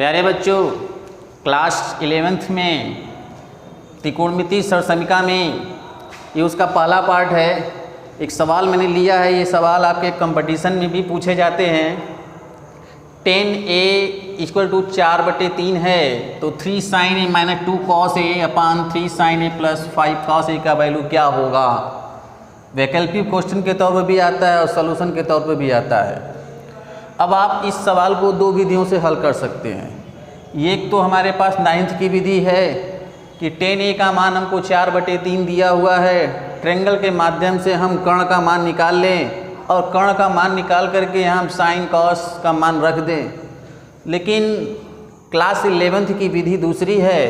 प्यारे बच्चों, class 11th में त्रिकोणमिति सरसमीका में ये उसका पहला पार्ट है। एक सवाल मैंने लिया है, ये सवाल आपके कंपटीशन में भी पूछे जाते हैं। 10a = 4/3 है तो 3 sin a - 2 cos a upon 3 sin a + 5 cos a का वैल्यू क्या होगा। वैकल्पिक क्वेश्चन के तौर पर भी आता है और सॉल्यूशन के तौर पर भी आता है। अब आप इस सवाल को दो विधियों से हल कर सकते हैं। एक तो हमारे पास 9th की विधि है कि 10a का मान हमको 4/3 दिया हुआ है, ट्रायंगल के माध्यम से हम कर्ण का मान निकाल लें और कर्ण का मान निकाल करके हम साइन कॉस का मान रख दें। लेकिन क्लास 11th की विधि दूसरी है।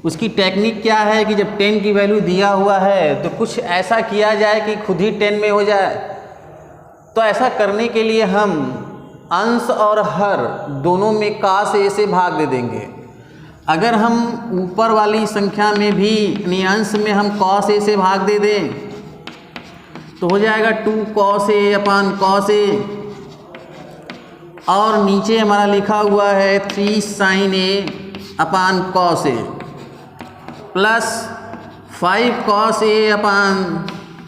उसकी टेक्निक क्या है कि जब 10 की वैल्यू दिया हुआ है तो कुछ ऐसा किया जाए कि खुद ही 10 में हो जाए। तो ऐसा करने के लिए हम अंश और हर दोनों में cos a से भाग दे देंगे। अगर हम ऊपर वाली संख्या में भी यानी अंश में हम cos a से भाग दे दें तो हो जाएगा 2 cos a upon cos a, और नीचे हमारा लिखा हुआ है 3 sin a upon cos a plus 5 cos a upon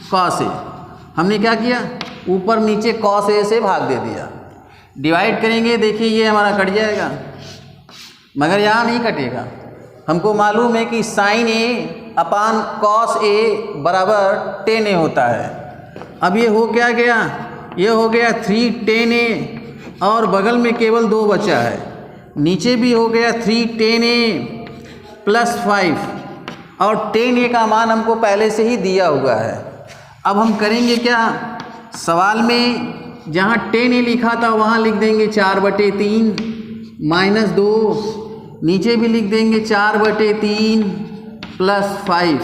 cos a। हमने क्या किया, ऊपर नीचे cos a से भाग दे दिया। डिवाइड करेंगे, देखिए ये हमारा कट जाएगा, मगर यहाँ नहीं कटेगा। हमको मालूम है कि sine a upon cos a बराबर 10a होता है। अब ये हो क्या गया, ये हो गया 3 10a और बगल में केवल 2 बचा है। नीचे भी हो गया 3 10a प्लस 5 और 10a का मान हमको पहले से ही दिया हुआ है। अब हम करेंगे क्या, सवाल में जहाँ 10a लिखा था वहाँ लिख देंगे 4/3 माइनस 2, नीचे भी लिख देंगे 4/3 प्लस 5।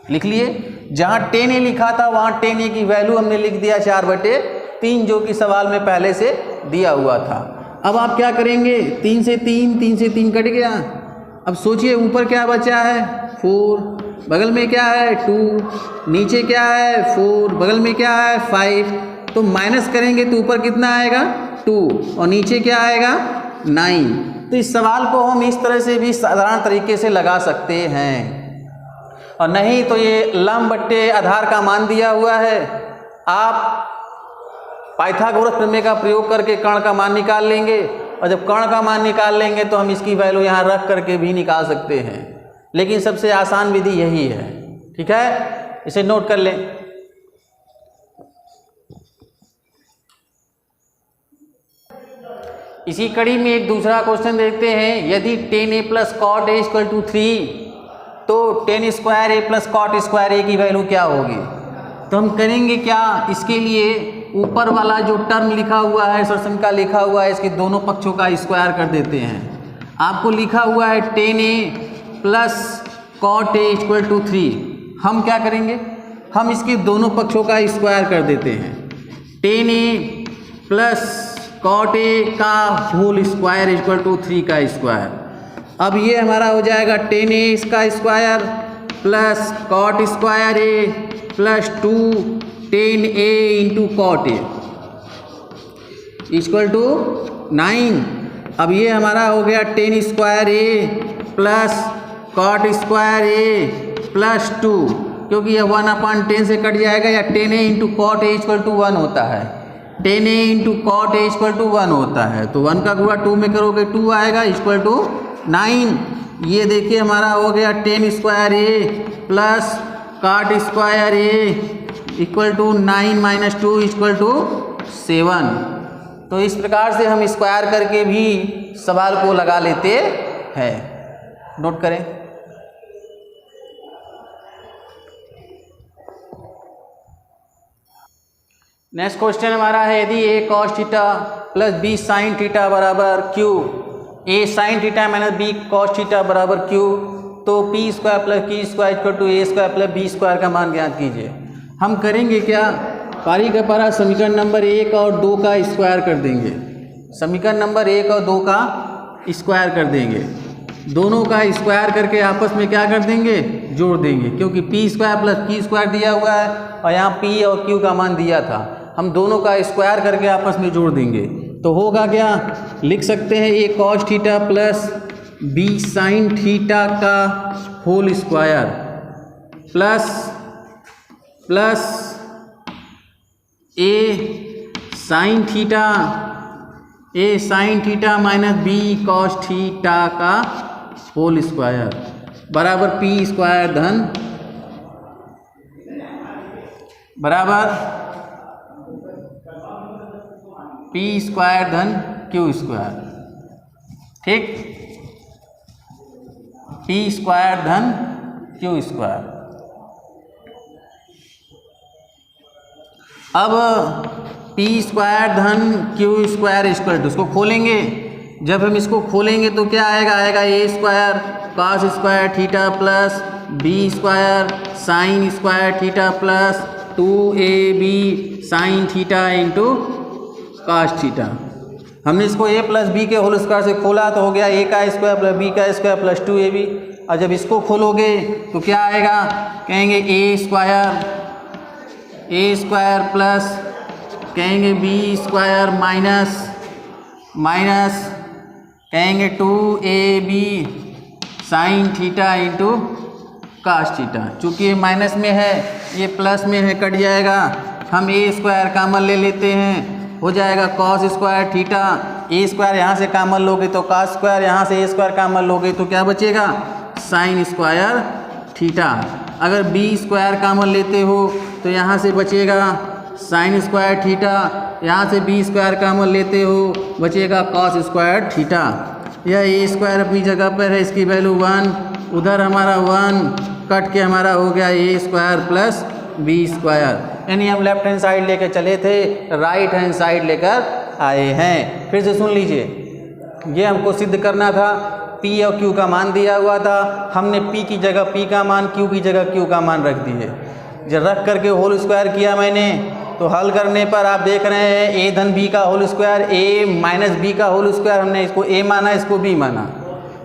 लिख लिए, जहाँ 10a लिखा था वहाँ 10a की वैल्यू हमने लिख दिया 4/3 जो कि सवाल में पहले से दिया हुआ था। अब आप क्या करेंगे, 3 से 3 कट गया। अब सोचिए ऊपर क्या बचा है 4, बगल में क्या है 2, नीचे क्या है 4, बगल में क्या है 5। तो माइनस करेंगे तो ऊपर कितना आएगा 2 और नीचे क्या आएगा 9। तो इस सवाल को हम इस तरह से भी साधारण तरीके से लगा सकते हैं, और नहीं तो ये लंब बट्टे आधार का मान दिया हुआ है। आप पाइथागोरस प्रमेय का प्रयोग करके कर्ण का मान निकाल लेंगे, और जब कर्ण का मान निकाल लेंगे तो हम इसकी वैल्यू यहाँ रख करके भी निकाल सकते हैं। लेकिन सबसे आसान विधि यही है, ठीक है, इसे नोट कर लें। इसी कड़ी में एक दूसरा क्वेश्चन देखते हैं। यदि 10a + cot a = 3 तो 10² a + cot² a की वैल्यू क्या होगी। तो हम करेंगे क्या, इसके लिए ऊपर वाला जो टर्म लिखा हुआ है, सरसमीका लिखा हुआ है, इसके दोनों पक्षों का स्क्वायर कर देते हैं। आपको लिखा हुआ है 10a + cot a = 3। हम क्या करेंगे, हम इसके दोनों पक्षों का स्क्वायर कर देते हैं। 10a + cot a का होल स्क्वायर = 3 का स्क्वायर। अब ये हमारा हो जाएगा 10a इसका square plus cot² a plus 2 10a × cot a = 9। अब ये हमारा हो गया 10² a plus cot² a plus 2, क्योंकि यह 1/10 से कट जाएगा, या 10a × cot a = 1 होता है। 10a × cot a = 1 होता है, तो 1 का गुणा 2 में करोगे 2 आएगा = 9। ये देखिए हमारा हो गया 10² a प्लस cot² a = 9 - 2 = 7। तो इस प्रकार से हम स्क्वायर करके भी सवाल को लगा लेते हैं। नोट करें। नेक्स्ट क्वेश्चन हमारा है, यदि a cos theta plus b sin theta बराबर q, a sin theta minus b cos theta बराबर q, तो p² + q² = a² + b² का मान ज्ञात कीजिए। हम करेंगे क्या, पारी का पारा समीकरण नंबर 1 और 2 का स्क्वायर कर देंगे। समीकरण नंबर 1 और 2 का स्क्वायर कर देंगे, दोनों का स्क्वायर करके आपस में क्या कर देंगे, जोड़ देंगे, क्योंकि p² + q² दिया हुआ है और यहाँ p और q का मान दिया था। हम दोनों का स्क्वायर करके आपस में जोड़ देंगे। तो होगा क्या, लिख सकते हैं A cos theta plus B sine theta का whole square plus A sine theta minus B cos theta का होल स्क्वायर बराबर पी स्क्वायर धन बराबर पी स्क्वायर धन क्यू स्क्वायर। ठीक, पी स्क्वायर धन क्यू स्क्वायर। अब पी स्क्वायर धन क्यू स्क्वायर इक्वल टू, इसको खोलेंगे, जब हम इसको खोलेंगे तो क्या आएगा, A square cos square theta plus B square sine square theta plus 2ab sine theta into cos theta. हमने इसको a प्लस बी के होल स्क्वायर से खोला तो हो गया a का स्क्वायर प्लस b का स्क्वायर प्लस 2ab। और जब इसको खोलोगे तो क्या आएगा, कहेंगे a स्क्वायर प्लस कहेंगे b स्क्वायर माइनस कहेंगे 2ab sine theta into cos theta. चूँकि ये माइनस में है ये प्लस में है, कट जाएगा, हम a स्क्वायर कॉमन ले लेते हैं, हो जाएगा कॉस स्क्वायर थीटा। ए स्क्वायर यहाँ से कॉमन लोगे तो कॉस स्क्वायर, यहाँ से ए स्क्वायर कॉमन लोगे तो क्या बचेगा, साइन स्क्वायर थीटा। अगर बी स्क्वायर कॉमन लेते हो तो यहाँ से बचेगा साइन स्क्वायर थीटा, यहाँ से बी स्क्वायर कॉमन लेते हो बचेगा कॉस स्क्वायर थीटा। यह ए स्क्वायर अपनी जगह पर है, इसकी वैल्यू 1, उधर हमारा 1 कट के हमारा हो गया ए स्क्वायर प्लस बी स्क्वायर। यानी हम लेफ्ट हैंड साइड लेकर चले थे, राइट हैंड साइड लेकर आए हैं। फिर से सुन लीजिए, ये हमको सिद्ध करना था, P और Q का मान दिया हुआ था, हमने P की जगह P का मान, Q की जगह Q का मान रख दिए। जब रख करके होल स्क्वायर किया मैंने, तो हल करने पर आप देख रहे हैं a धन b का whole square, a minus b का होल स्क्वायर, हमने इसको a माना, इसको b माना।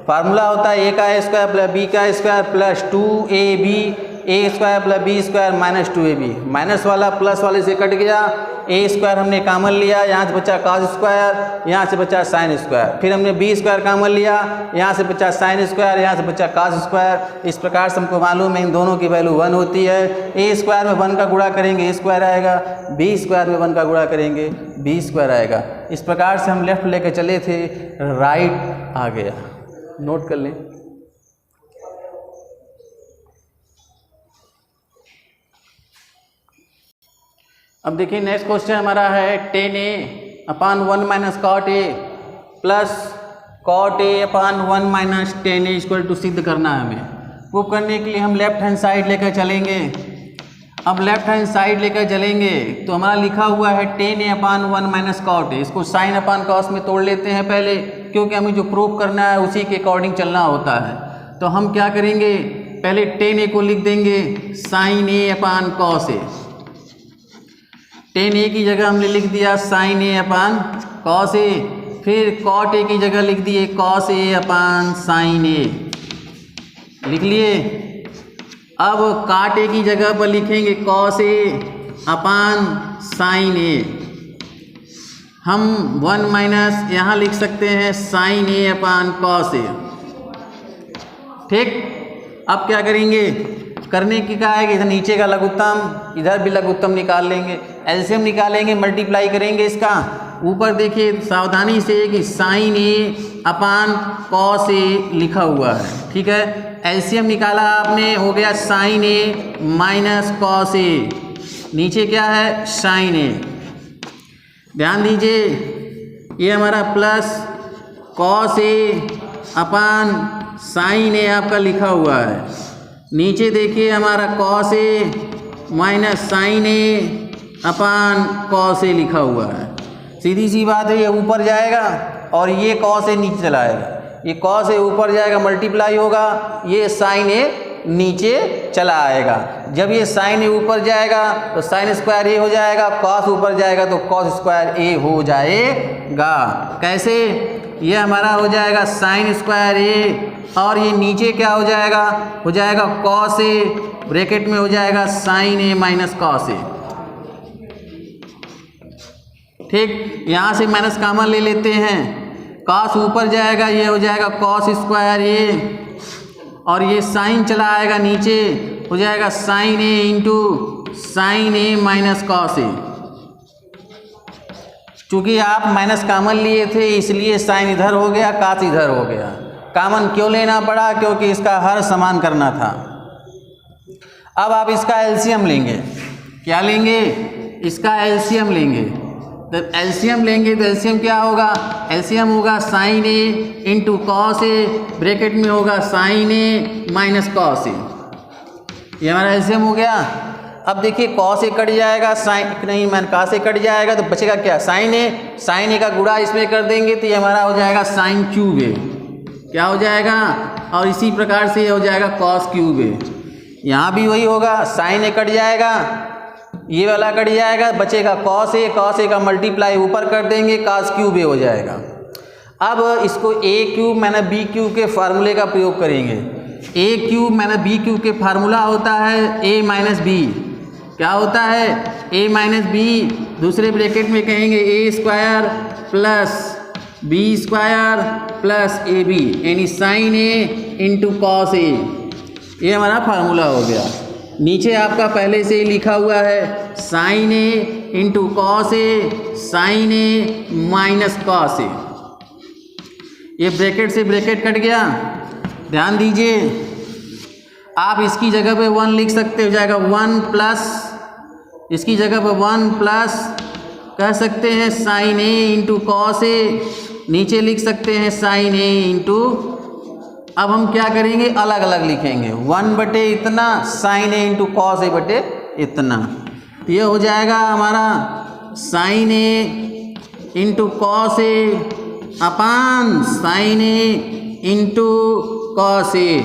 फार्मूला होता है a का स्क्वायर प्लस b का square plus 2ab A square plus B square minus 2ab। Minus वाला प्लस वाले से कट गया, ए स्क्वायर हमने कॉमन लिया, यहाँ से बचा कॉस स्क्वायर, यहाँ से बचा साइन स्क्वायर। फिर हमने बी स्क्वायर कॉमन लिया, यहाँ से बचा साइन स्क्वायर, यहाँ से बचा कॉस स्क्वायर। इस प्रकार से हमको मालूम है इन दोनों की वैल्यू 1 होती है। ए स्क्वायर में 1 का गुणा करेंगे ए स्क्वायर आएगा, बी स्क्वायर में 1 का गुणा करेंगे बी स्क्वायर आएगा। इस प्रकार से हम लेफ्ट लेके चले थे, राइट आ गया। नोट कर लें। अब देखिए नेक्स्ट क्वेश्चन हमारा है tan a upon 1 minus cot a plus cot a upon 1 minus tan a equal to सिद्ध करना है हमें। प्रूव करने के लिए हम लेफ्ट हैंड साइड लेकर चलेंगे। अब लेफ्ट हैंड साइड लेकर चलेंगे तो हमारा लिखा हुआ है tan a upon 1 minus cot a। इसको साइन अपान कॉस में तोड़ लेते हैं पहले, क्योंकि हमें जो प्रूव करना है उसी के अकॉर्डिंग चलना होता है। तो हम क्या करेंगे, पहले tan a को लिख देंगे sine a upon cos a। tan a की जगह हमने लिख दिया sine a upon cos a, फिर कॉट a की जगह लिख दिए cos a upon sine a, लिख लिए। अब काट a की जगह पर लिखेंगे cos a upon sine a। हम 1 माइनस यहाँ लिख सकते हैं sine a upon cos a। ठीक, अब क्या करेंगे, करने की क्या है कि इधर नीचे का लघुत्तम, इधर भी लघुत्तम निकाल लेंगे, एलसीएम निकालेंगे, मल्टीप्लाई करेंगे इसका। ऊपर देखिए सावधानी से कि sign A upon cos A लिखा हुआ है, ठीक है। एलसीएम निकाला आपने, हो गया sign A minus cos A, नीचे क्या है साइन ए। ध्यान दीजिए ये हमारा plus cos A upon sign ए आपका लिखा हुआ है, नीचे देखिए हमारा cos A minus sign A upon cos A लिखा हुआ है। सीधी सी बात है, ये ऊपर जाएगा और ये कॉस ए नीचे चला आएगा, ये कॉस ए ऊपर जाएगा मल्टीप्लाई होगा, ये साइन ए नीचे चला आएगा। जब ये साइन ए ऊपर जाएगा तो साइन स्क्वायर ए हो जाएगा, कॉस ऊपर जाएगा तो कॉस स्क्वायर ए हो जाएगा। कैसे, ये हमारा हो जाएगा साइन स्क्वायर ए और ये नीचे क्या हो जाएगा कॉस ए, ब्रैकेट में हो जाएगा sign A minus cos A. ठीक, यहाँ से माइनस कॉमन ले लेते हैं, कॉस ऊपर जाएगा, ये हो जाएगा कॉस स्क्वायर ए, और ये साइन चला आएगा नीचे, हो जाएगा sign A into sine A minus cos A. चूँकि आप माइनस कॉमन लिए थे इसलिए साइन इधर हो गया, कॉस इधर हो गया। कॉमन क्यों लेना पड़ा? क्योंकि इसका हर समान करना था। अब आप इसका एलसीएम लेंगे। क्या लेंगे? इसका एलसीएम लेंगे। तो एलसीएम लेंगे तो एलसीएम क्या होगा? एलसीएम होगा sign A into cos A, bracket में होगा sign A minus cos A. ये हमारा एलसीएम हो गया। अब देखिए कॉस ए कट जाएगा, साइन नहीं मान कॉस ए कट जाएगा तो बचेगा क्या? साइन ए। साइन ए का गुणा इसमें कर देंगे तो ये हमारा हो जाएगा साइन क्यूब ए। क्या हो जाएगा? और इसी प्रकार से ये हो जाएगा कॉस क्यूब ए। यहाँ भी वही होगा, साइन ए कट जाएगा, ये वाला कट जाएगा, बचेगा कॉस ए। कॉस ए का मल्टीप्लाई ऊपर कर देंगे, कॉस क्यूब ए हो जाएगा। अब इसको A cube minus B cube के फार्मूले का प्रयोग करेंगे। A cube minus B cube के फार्मूला होता है ए माइनस बी। क्या होता है? ए माइनस बी, दूसरे ब्रैकेट में कहेंगे A square plus B square plus A B, यानी sine A into cos A. ये हमारा फार्मूला हो गया। नीचे आपका पहले से ही लिखा हुआ है sign A into cos A, sign A minus cos A. ये ब्रैकेट से ब्रैकेट कट गया। ध्यान दीजिए, आप इसकी जगह पे 1 लिख सकते हो, जाएगा 1 प्लस, इसकी जगह पे 1 प्लस कह सकते हैं साइन ए इंटू कॉस ए, नीचे लिख सकते हैं साइन ए इंटू, अब हम क्या करेंगे? अलग अलग लिखेंगे। 1 बटे इतना साइन ए इंटू कॉस ए बटे इतना। तो ये हो जाएगा हमारा sign A into cos A upon sign A into cos A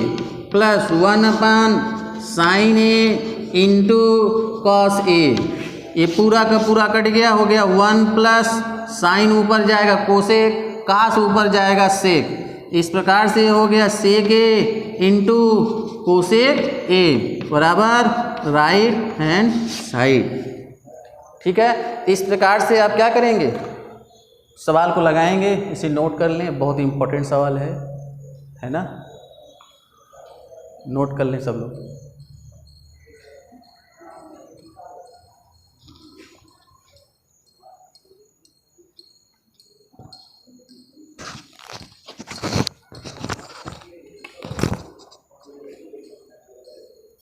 plus 1 upon sign A into cos A. ये पूरा का पूरा कट गया, हो गया 1 प्लस साइन ऊपर जाएगा कोसेक, कास ऊपर जाएगा सेक। इस प्रकार से हो गया सेक ए इंटू कोसेक ए बराबर राइट हैंड साइड। ठीक है, इस प्रकार से आप क्या करेंगे? सवाल को लगाएंगे, इसे नोट कर लें, बहुत इंपॉर्टेंट सवाल है ना? नोट कर लें सब लोग।